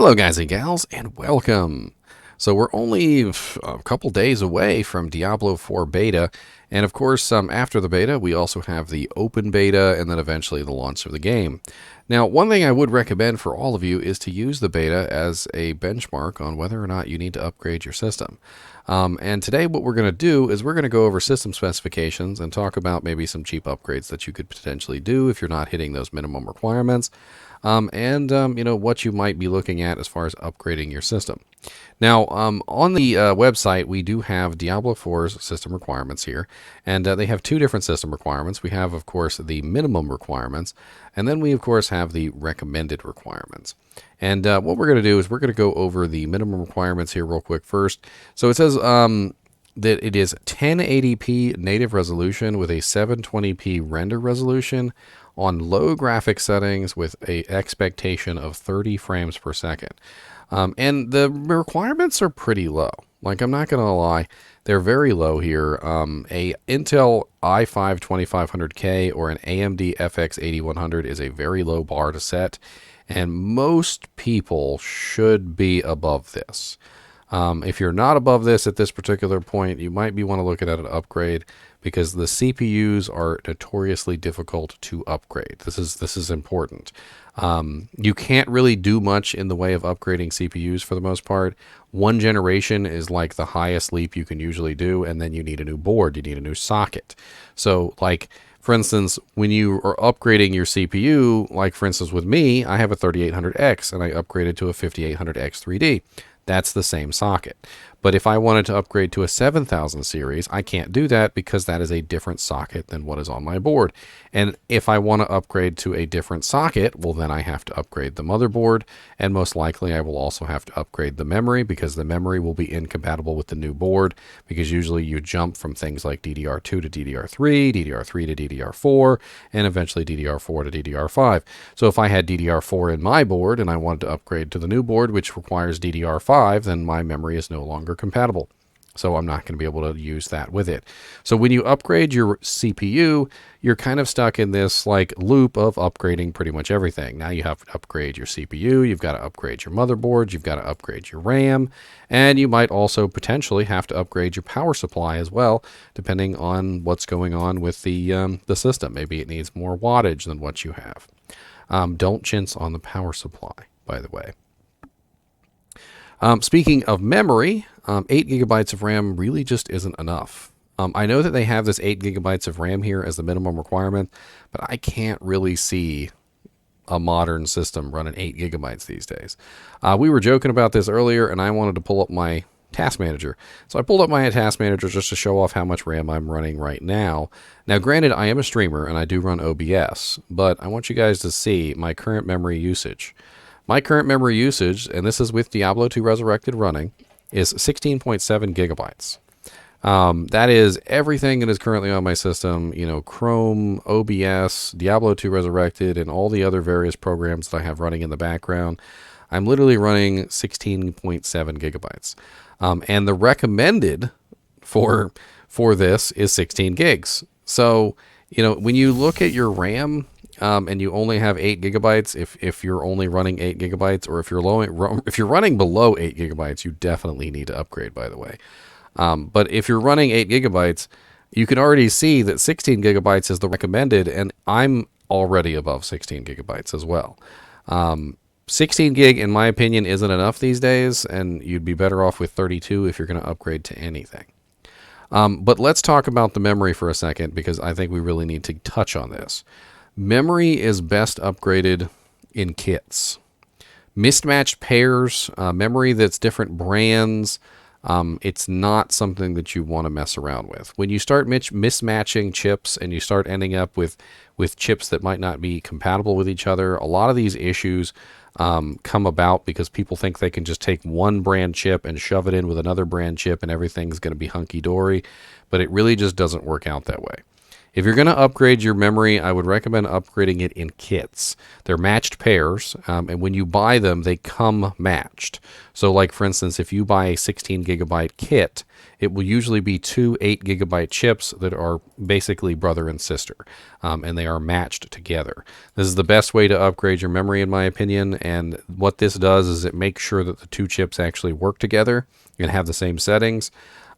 Hello guys and gals, and welcome. So we're only a couple days away from Diablo 4 beta, and of course after the beta we also have the open beta and then eventually the launch of the game. Now one thing I would recommend for all of you is to use the beta as a benchmark on whether or not you need to upgrade your system. And today what we're going to do is we're going to go over system specifications and talk about maybe some cheap upgrades that you could potentially do if you're not hitting those minimum requirements. You know, what you might be looking at as far as upgrading your system. Now, on the website, we do have Diablo 4's system requirements here, and they have two different system requirements. We have, of course, the minimum requirements, and then we, of course, have the recommended requirements. And what we're going to do is we're going to go over the minimum requirements here real quick first. So it says that it is 1080p native resolution with a 720p render resolution on low graphic settings with a expectation of 30 frames per second. And the requirements are pretty low. Like, I'm not going to lie, they're very low here. A Intel i5 2500K or an AMD FX 8100 is a very low bar to set, and most people should be above this. If you're not above this at this particular point, you might want to look at an upgrade because the CPUs are notoriously difficult to upgrade. This is important. You can't really do much in the way of upgrading CPUs for the most part. One generation is like the highest leap you can usually do, and then you need a new board, you need a new socket. So, like, for instance, when you are upgrading your CPU, like for instance with me, I have a 3800X and I upgraded to a 5800X 3D. That's the same socket. But if I wanted to upgrade to a 7000 series, I can't do that because that is a different socket than what is on my board. And if I want to upgrade to a different socket, well, then I have to upgrade the motherboard, and most likely I will also have to upgrade the memory because the memory will be incompatible with the new board, because usually you jump from things like DDR2 to DDR3, DDR3 to DDR4, and eventually DDR4 to DDR5. So if I had DDR4 in my board and I wanted to upgrade to the new board, which requires DDR5, then my memory is no longer compatible. So I'm not going to be able to use that with it. So when you upgrade your CPU, you're kind of stuck in this like loop of upgrading pretty much everything. Now you have to upgrade your CPU, you've got to upgrade your motherboard, you've got to upgrade your RAM, and you might also potentially have to upgrade your power supply as well, depending on what's going on with the system. Maybe it needs more wattage than what you have. Don't chintz on the power supply, by the way. Speaking of memory, 8 gigabytes of RAM really just isn't enough. I know that they have this 8 gigabytes of RAM here as the minimum requirement, but I can't really see a modern system running 8 gigabytes these days. We were joking about this earlier, and I wanted to pull up my task manager. So I pulled up my task manager just to show off how much RAM I'm running right now. Now, granted, I am a streamer, and I do run OBS, but I want you guys to see my current memory usage. My current memory usage, and this is with Diablo 2 Resurrected running, is 16.7 gigabytes. That is everything that is currently on my system, you know, Chrome, OBS, Diablo 2 Resurrected, and all the other various programs that I have running in the background. I'm literally running 16.7 gigabytes. And the recommended for this is 16 gigs. So, you know, when you look at your RAM, and you only have 8 gigabytes, if you're only running 8 gigabytes, or if you're running below 8 gigabytes, you definitely need to upgrade, by the way. But if you're running 8 gigabytes, you can already see that 16 gigabytes is the recommended, and I'm already above 16 gigabytes as well. 16 gig, in my opinion, isn't enough these days, and you'd be better off with 32 if you're going to upgrade to anything. But let's talk about the memory for a second, because I think we really need to touch on this. Memory is best upgraded in kits. Mismatched pairs, memory that's different brands, it's not something that you want to mess around with. When you start mismatching chips and you start ending up with chips that might not be compatible with each other, a lot of these issues come about because people think they can just take one brand chip and shove it in with another brand chip and everything's going to be hunky-dory, but it really just doesn't work out that way. If you're going to upgrade your memory, I would recommend upgrading it in kits. They're matched pairs, and when you buy them, they come matched. So like, for instance, if you buy a 16 gigabyte kit, it will usually be two 8 gigabyte chips that are basically brother and sister, and they are matched together. This is the best way to upgrade your memory, in my opinion, and what this does is it makes sure that the two chips actually work together and have the same settings.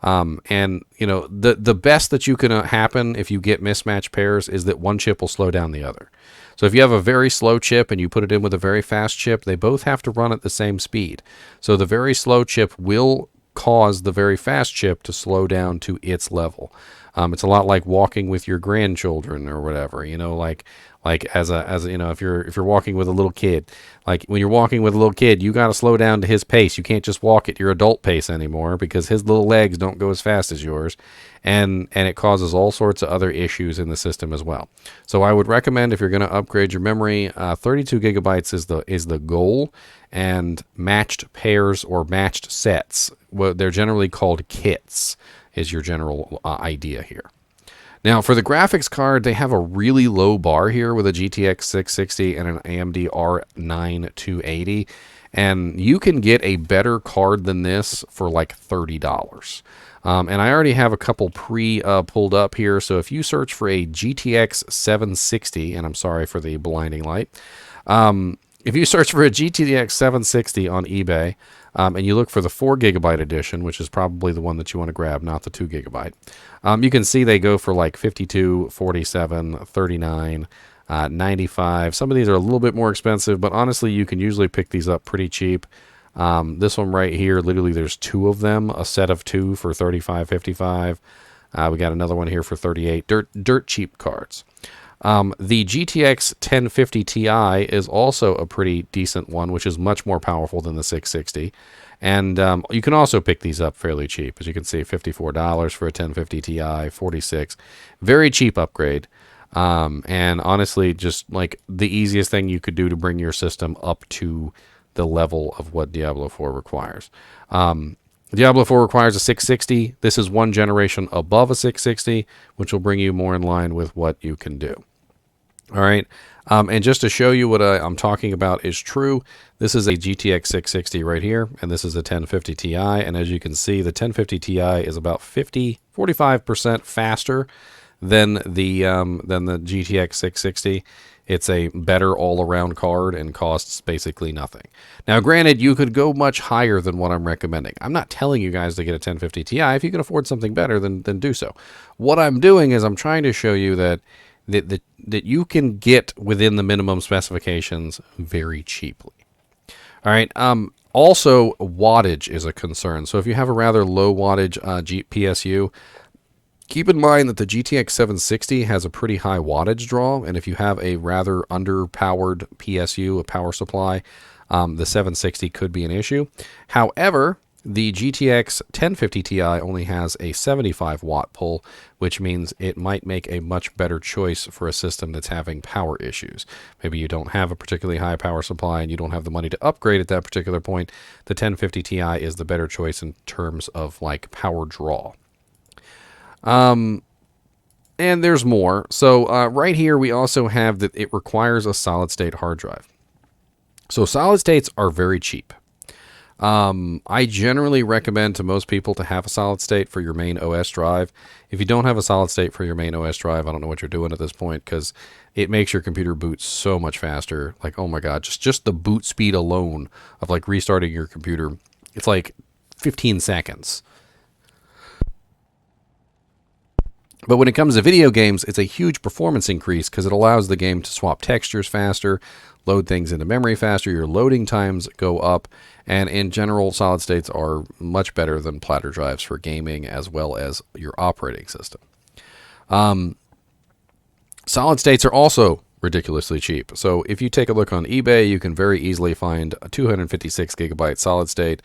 And you know, the best that you can happen if you get mismatched pairs is that one chip will slow down the other. So if you have a very slow chip and you put it in with a very fast chip, they both have to run at the same speed. So the very slow chip will cause the very fast chip to slow down to its level. It's a lot like walking with your grandchildren or whatever, you know, like as a you know, if you're walking with a little kid, like when you're walking with a little kid, you got to slow down to his pace. You can't just walk at your adult pace anymore because his little legs don't go as fast as yours, and it causes all sorts of other issues in the system as well. So I would recommend, if you're going to upgrade your memory, 32 gigabytes is the goal, and matched pairs or matched sets, well, they're generally called kits, is your general idea here. Now, for the graphics card, they have a really low bar here with a GTX 660 and an AMD R9 280. And you can get a better card than this for like $30. And I already have a couple pulled up here. So if you search for a GTX 760, and I'm sorry for the blinding light, if you search for a GTX 760 on eBay, and you look for the 4 gigabyte edition, which is probably the one that you want to grab, not the 2 gigabyte, you can see they go for like 52, 47, 39, 95. Some of these are a little bit more expensive, but honestly, you can usually pick these up pretty cheap. This one right here, literally there's two of them, a set of two for 35, 55. We got another one here for 38. Dirt cheap cards. The GTX 1050 Ti is also a pretty decent one, which is much more powerful than the 660. And you can also pick these up fairly cheap. As you can see, $54 for a 1050 Ti, $46. Very cheap upgrade. And honestly, just like the easiest thing you could do to bring your system up to the level of what Diablo 4 requires. Diablo 4 requires a 660. This is one generation above a 660, which will bring you more in line with what you can do. All right, and just to show you what I'm talking about is true, this is a GTX 660 right here, and this is a 1050 Ti, and as you can see, the 1050 Ti is about 45% faster than the GTX 660. It's a better all-around card and costs basically nothing. Now, granted, you could go much higher than what I'm recommending. I'm not telling you guys to get a 1050 Ti. If you can afford something better, then do so. What I'm doing is I'm trying to show you that you can get within the minimum specifications very cheaply. All right. Also, wattage is a concern. So if you have a rather low wattage PSU, keep in mind that the GTX 760 has a pretty high wattage draw, and if you have a rather underpowered PSU, a power supply, the 760 could be an issue. However, the GTX 1050 Ti only has a 75 watt pull, which means it might make a much better choice for a system that's having power issues. Maybe you don't have a particularly high power supply and you don't have the money to upgrade at that particular point. The 1050 Ti is the better choice in terms of like power draw. And there's more. So right here we also have that it requires a solid state hard drive. So solid states are very cheap. I generally recommend to most people to have a solid state for your main OS drive. If you don't have a solid state for your main OS drive, I don't know what you're doing at this point, because it makes your computer boot so much faster. Like, oh my God, just the boot speed alone of like restarting your computer, it's like 15 seconds. But when it comes to video games, it's a huge performance increase because it allows the game to swap textures faster, load things into memory faster, your loading times go up, and in general, solid states are much better than platter drives for gaming as well as your operating system. Solid states are also ridiculously cheap. So if you take a look on eBay, you can very easily find a 256 gigabyte solid state.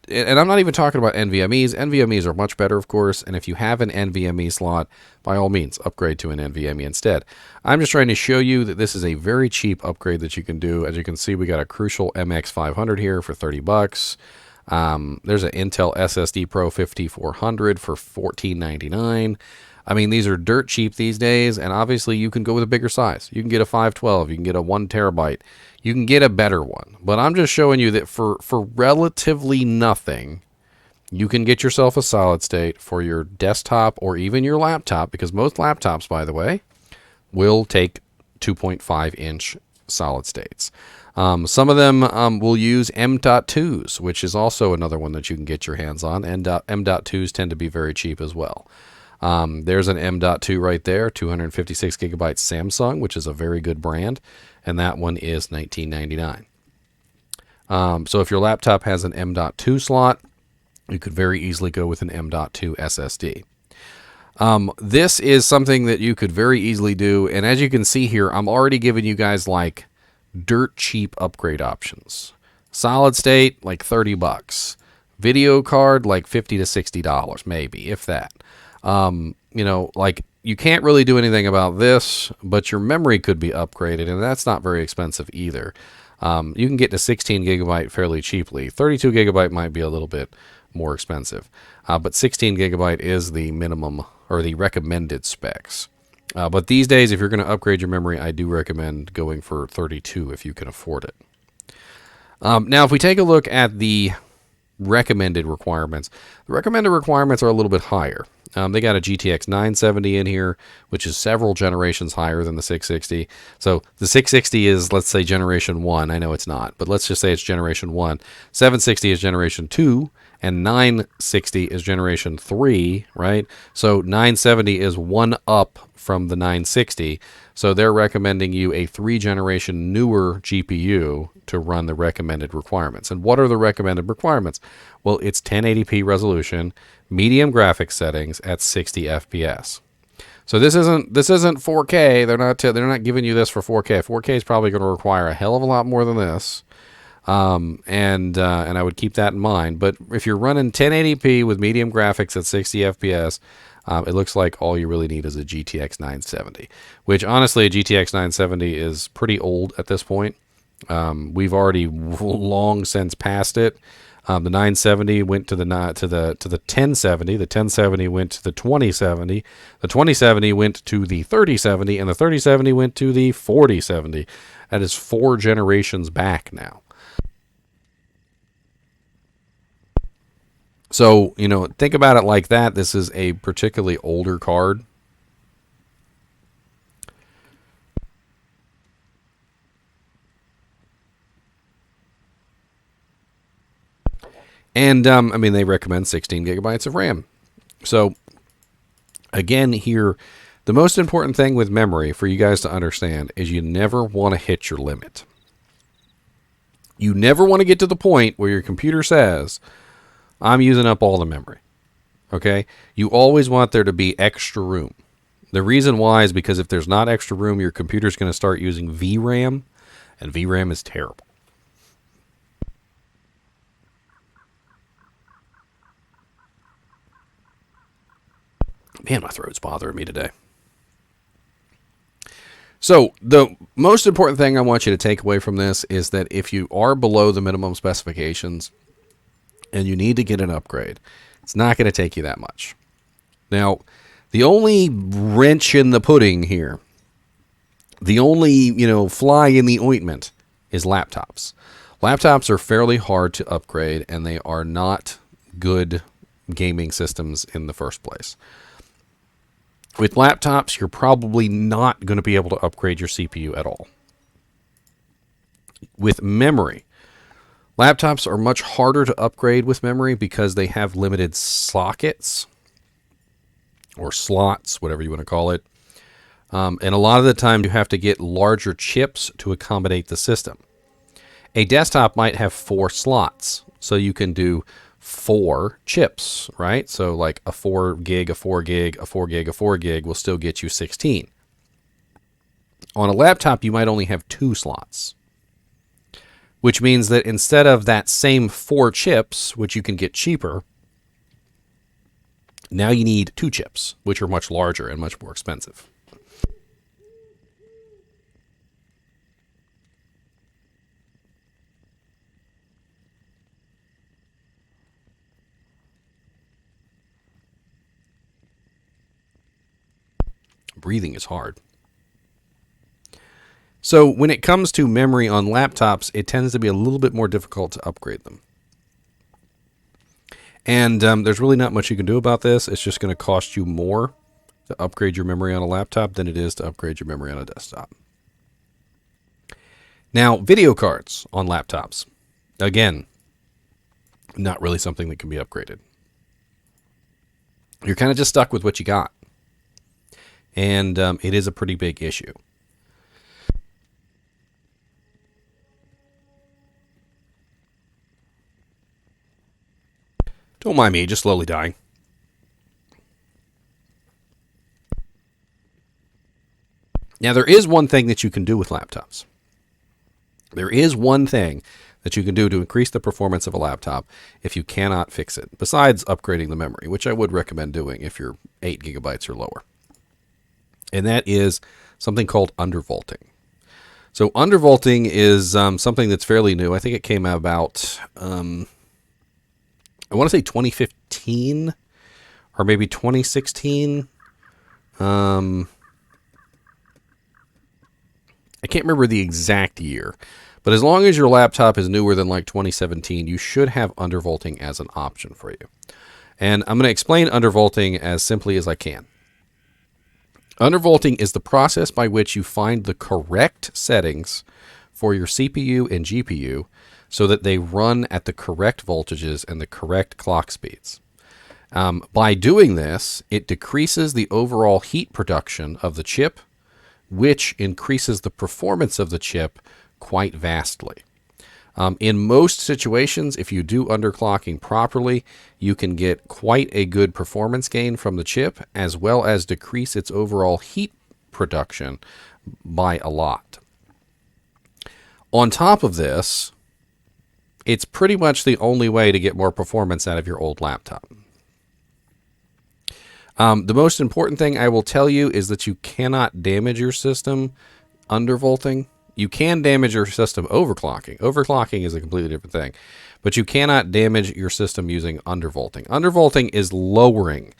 And I'm not even talking about NVMEs. NVMEs are much better, of course, and if you have an NVMe slot, by all means, upgrade to an NVMe instead. I'm just trying to show you that this is a very cheap upgrade that you can do. As you can see, we got a Crucial MX500 here for $30. There's an Intel SSD Pro 5400 for $14.99. I mean, these are dirt cheap these days, and obviously you can go with a bigger size. You can get a 512, you can get a 1 terabyte, you can get a better one. But I'm just showing you that for relatively nothing, you can get yourself a solid state for your desktop or even your laptop, because most laptops, by the way, will take 2.5-inch solid states. Some of them will use M.2s, which is also another one that you can get your hands on, and M.2s tend to be very cheap as well. There's an M.2 right there, 256 gigabytes Samsung, which is a very good brand, and that one is $19.99. So if your laptop has an M.2 slot, you could very easily go with an M.2 SSD. This is something that you could very easily do, and as you can see here, I'm already giving you guys like dirt cheap upgrade options. Solid state, like $30. Video card, like $50 to $60, maybe, if that. You know, like, you can't really do anything about this, but your memory could be upgraded, and that's not very expensive either. You can get to 16 gigabyte fairly cheaply. 32 gigabyte might be a little bit more expensive, but 16 gigabyte is the minimum or the recommended specs. But these days, if you're going to upgrade your memory, I do recommend going for 32 if you can afford it. Now, if we take a look at the recommended requirements, the recommended requirements are a little bit higher. They got a GTX 970 in here, which is several generations higher than the 660. So the 660 is, let's say, generation 1. I know it's not, but let's just say it's generation 1. 760 is generation 2, and 960 is generation 3, right? So 970 is one up from the 960. So they're recommending you a 3-generation newer GPU to run the recommended requirements. And what are the recommended requirements? Well, it's 1080p resolution, medium graphics settings at 60 FPS. So this isn't 4K. They're not giving you this for 4K. 4K is probably going to require a hell of a lot more than this. And I would keep that in mind. But if you're running 1080p with medium graphics at 60 FPS, it looks like all you really need is a GTX 970, which honestly, a GTX 970 is pretty old at this point. We've already long since passed it. The 970 went to the 1070. The 1070 went to the 2070. The 2070 went to the 3070, and the 3070 went to the 4070. That is 4 generations back now. So, you know, think about it like that. This is a particularly older card. And, I mean, they recommend 16 gigabytes of RAM. So, again, here, the most important thing with memory for you guys to understand is you never want to hit your limit. You never want to get to the point where your computer says, I'm using up all the memory. Okay? You always want there to be extra room. The reason why is because if there's not extra room, your computer's going to start using VRAM, and VRAM is terrible. Man, my throat's bothering me today. So the most important thing I want you to take away from this is that if you are below the minimum specifications and you need to get an upgrade, it's not going to take you that much. Now, the only wrench in the pudding here, the only, fly in the ointment is laptops. Laptops are fairly hard to upgrade, and they are not good gaming systems in the first place. With laptops, you're probably not going to be able to upgrade your CPU at all. With memory, laptops are much harder to upgrade with memory because they have limited sockets or slots, whatever you want to call it. And a lot of the time, you have to get larger chips to accommodate the system. A desktop might have 4 slots, so you can do 4 chips, right? So like a 4 gig, a 4 gig, a 4 gig, a 4 gig will still get you 16. On a laptop, you might only have 2 slots, which means that instead of that same 4 chips, which you can get cheaper, now you need 2 chips, which are much larger and much more expensive. breathing is hard. So when it comes to memory on laptops, it tends to be a little bit more difficult to upgrade them. And there's really not much you can do about this. It's just going to cost you more to upgrade your memory on a laptop than it is to upgrade your memory on a desktop. Now, video cards on laptops. Again, not really something that can be upgraded. You're kind of just stuck with what you got. And it is a pretty big issue. Don't mind me, just slowly dying. Now, there is one thing that you can do with laptops. There is one thing that you can do to increase the performance of a laptop if you cannot fix it, besides upgrading the memory, which I would recommend doing if you're 8 gigabytes or lower. And that is something called undervolting. So undervolting is something that's fairly new. I think it came out about... I want to say 2015 or maybe 2016. I can't remember the exact year, but as long as your laptop is newer than like 2017, you should have undervolting as an option for you. And I'm going to explain undervolting as simply as I can. Undervolting is the process by which you find the correct settings for your CPU and GPU so that they run at the correct voltages and the correct clock speeds. By doing this, it decreases the overall heat production of the chip, which increases the performance of the chip quite vastly. In most situations, if you do underclocking properly, you can get quite a good performance gain from the chip, as well as decrease its overall heat production by a lot. On top of this, it's pretty much the only way to get more performance out of your old laptop. The most important thing I will tell you is that you cannot damage your system undervolting. You can damage your system overclocking. Overclocking is a completely different thing. But you cannot damage your system using undervolting. Undervolting is lowering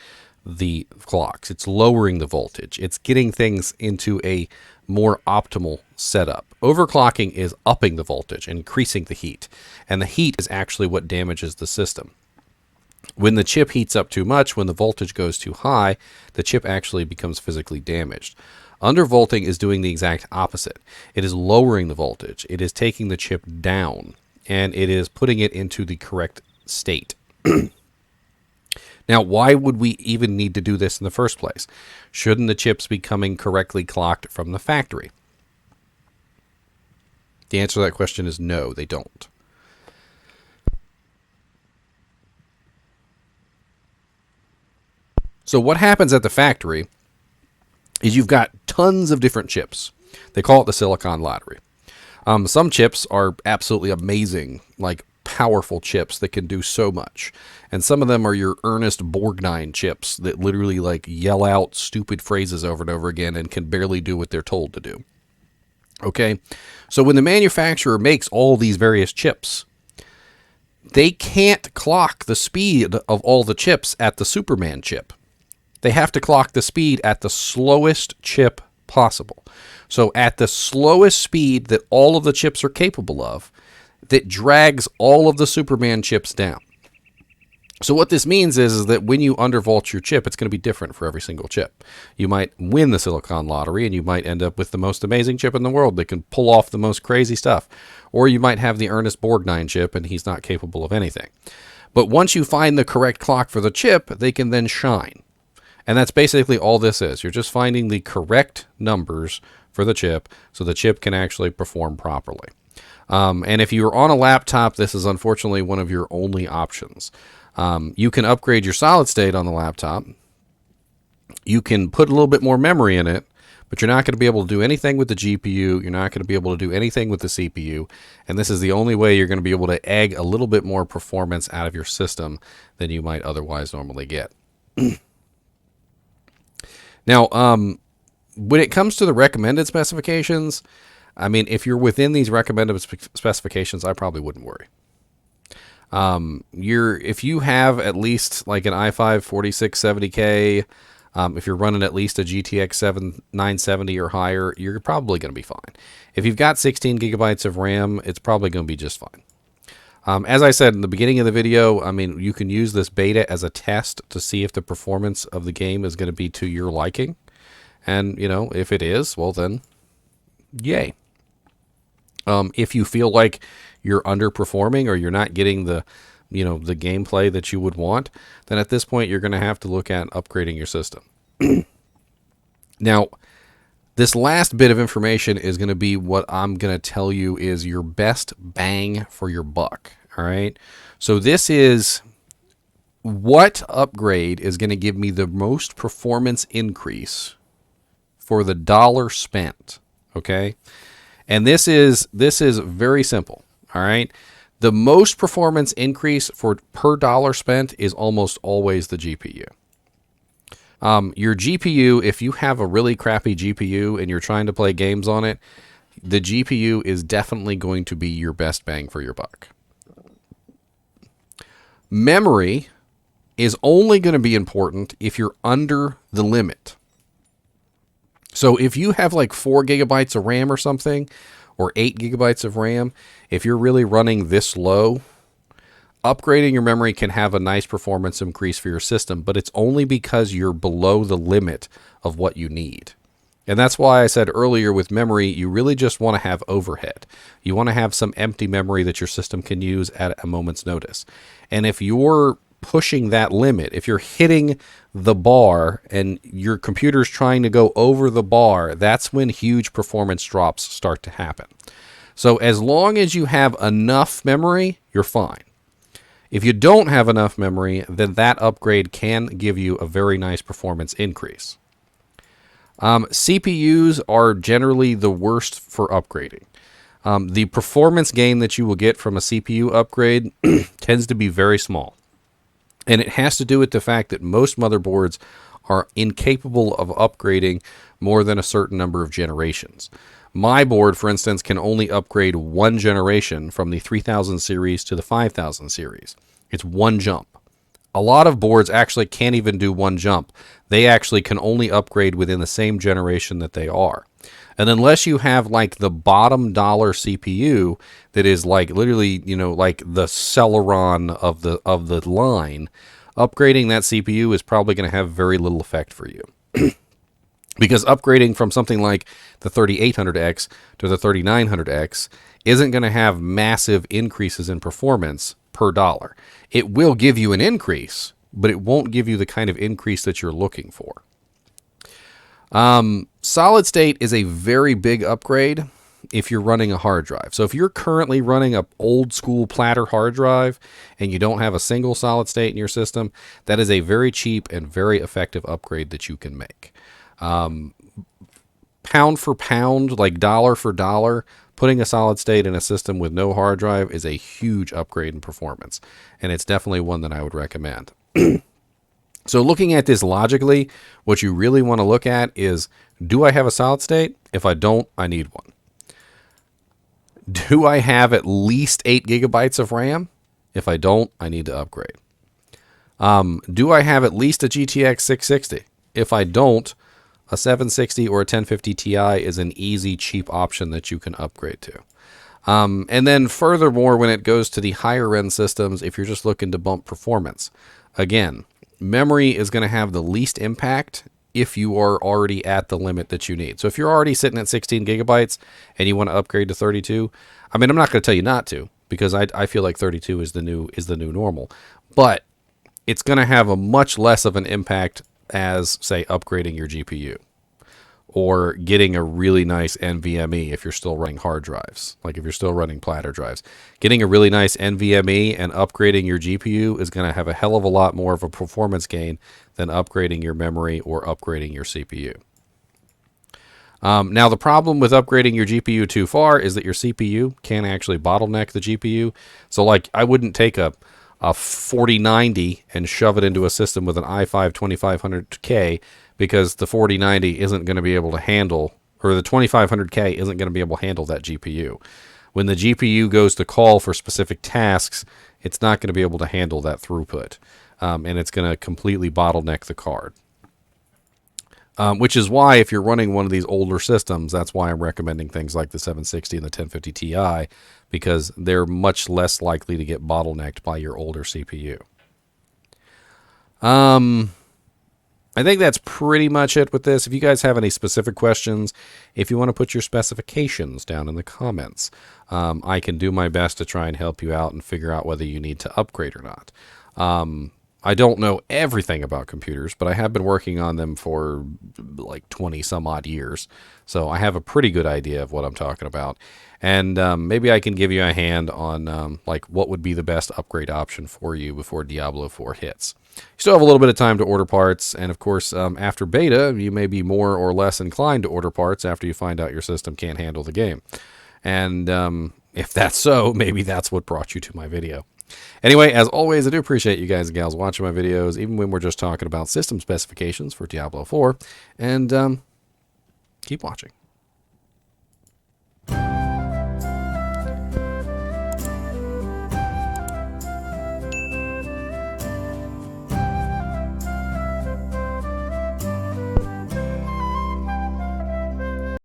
the clocks. It's lowering the voltage. It's getting things into a more optimal setup. Overclocking is upping the voltage, increasing the heat. And the heat is actually what damages the system. When the chip heats up too much, when the voltage goes too high, the chip actually becomes physically damaged. Undervolting is doing the exact opposite. It is lowering the voltage. It is taking the chip down, and it is putting it into the correct state. Now, why would we even need to do this in the first place? Shouldn't the chips be coming correctly clocked from the factory? The answer to that question is no, they don't. So what happens at the factory is you've got tons of different chips. They call it the silicon lottery. Some chips are absolutely amazing, like powerful chips that can do so much. And some of them are your earnest Borgnine chips that literally like yell out stupid phrases over and over again and can barely do what they're told to do. Okay, so when the manufacturer makes all these various chips, they can't clock the speed of all the chips at the Superman chip. They have to clock the speed at the slowest chip possible. So at the slowest speed that all of the chips are capable of, that drags all of the Superman chips down. So what this means is that when you undervolt your chip, it's going to be different for every single chip. You might win the silicon lottery and you might end up with the most amazing chip in the world that can pull off the most crazy stuff. Or you might have the Ernest Borgnine chip and he's not capable of anything. But once you find the correct clock for the chip, they can then shine. And that's basically all this is. You're just finding the correct numbers for the chip so the chip can actually perform properly. And if you're on a laptop, this is unfortunately one of your only options. You can upgrade your solid state on the laptop. You can put a little bit more memory in it, but you're not going to be able to do anything with the GPU. You're not going to be able to do anything with the CPU. And this is the only way you're going to be able to egg a little bit more performance out of your system than you might otherwise normally get. Now, when it comes to the recommended specifications, I mean, if you're within these recommended specifications, I probably wouldn't worry. If you have at least like an i5 4670K, If you're running at least a GTX 970 or higher, you're probably going to be fine. If you've got 16 gigabytes of RAM, it's probably going to be just fine. As I said in the beginning of the video, I mean, you can use this beta as a test to see if the performance of the game is going to be to your liking. And, you know, if it is, well then, yay. If you feel like you're underperforming or you're not getting the, you know, the gameplay that you would want, then at this point you're going to have to look at upgrading your system. Now, this last bit of information is going to be what I'm going to tell you is your best bang for your buck. All right. So this is what upgrade is going to give me the most performance increase for the dollar spent. Okay. And this is very simple. All right. The most performance increase for per dollar spent is almost always the GPU. Your GPU, if you have a really crappy GPU and you're trying to play games on it, the GPU is definitely going to be your best bang for your buck. Memory is only going to be important if you're under the limit. So if you have like 4 gigabytes of RAM or something, or 8 gigabytes of RAM, if you're really running this low, upgrading your memory can have a nice performance increase for your system, but it's only because you're below the limit of what you need. And that's why I said earlier with memory, you really just want to have overhead. You want to have some empty memory that your system can use at a moment's notice. And if you're pushing that limit, if you're hitting the bar and your computer's trying to go over the bar, that's when huge performance drops start to happen. So as long as you have enough memory, you're fine. If you don't have enough memory, then that upgrade can give you a very nice performance increase. CPUs are generally the worst for upgrading. The performance gain that you will get from a CPU upgrade tends to be very small. And it has to do with the fact that most motherboards are incapable of upgrading more than a certain number of generations. My board, for instance, can only upgrade one generation from the 3000 series to the 5000 series. It's one jump. A lot of boards actually can't even do one jump. They actually can only upgrade within the same generation that they are. And unless you have like the bottom dollar CPU that is like literally, you know, like the Celeron of the line, upgrading that CPU is probably going to have very little effect for you. Because upgrading from something like the 3800X to the 3900X isn't going to have massive increases in performance per dollar. It will give you an increase, but it won't give you the kind of increase that you're looking for. Solid state is a very big upgrade if you're running a hard drive. So if you're currently running an old school platter hard drive and you don't have a single solid state in your system, that is a very cheap and very effective upgrade that you can make. Pound for pound, like dollar for dollar, putting a solid state in a system with no hard drive is a huge upgrade in performance. And it's definitely one that I would recommend. So looking at this logically, what you really want to look at is, do I have a solid state? If I don't, I need one. Do I have at least 8 gigabytes of RAM? If I don't, I need to upgrade. Do I have at least a GTX 660? If I don't, a 760 or a 1050 Ti is an easy, cheap option that you can upgrade to. And then furthermore, when it goes to the higher end systems, if you're just looking to bump performance, again, memory is going to have the least impact if you are already at the limit that you need. So if you're already sitting at 16 gigabytes and you want to upgrade to 32, I mean, I'm not going to tell you not to, because I feel like 32 is the new normal, but it's going to have a much less of an impact as, say, upgrading your GPU or getting a really nice NVMe if you're still running hard drives, like if you're still running platter drives. Getting a really nice NVMe and upgrading your GPU is going to have a hell of a lot more of a performance gain than upgrading your memory or upgrading your CPU. Now, the problem with upgrading your GPU too far is that your CPU can actually bottleneck the GPU. So, like, I wouldn't take a 4090 and shove it into a system with an i5 2500K, because the 4090 isn't going to be able to handle, or the 2500K isn't going to be able to handle that GPU. When the GPU goes to call for specific tasks, it's not going to be able to handle that throughput, and it's going to completely bottleneck the card. Which is why if you're running one of these older systems, that's why I'm recommending things like the 760 and the 1050 Ti, because they're much less likely to get bottlenecked by your older CPU. I think that's pretty much it with this. If you guys have any specific questions, if you want to put your specifications down in the comments, I can do my best to try and help you out and figure out whether you need to upgrade or not. I don't know everything about computers, but I have been working on them for like 20 some odd years. So I have a pretty good idea of what I'm talking about. And maybe I can give you a hand on like what would be the best upgrade option for you before Diablo 4 hits. You still have a little bit of time to order parts, and of course, after beta, you may be more or less inclined to order parts after you find out your system can't handle the game. And if that's so, maybe that's what brought you to my video. Anyway, as always, I do appreciate you guys and gals watching my videos, even when we're just talking about system specifications for Diablo 4, and keep watching.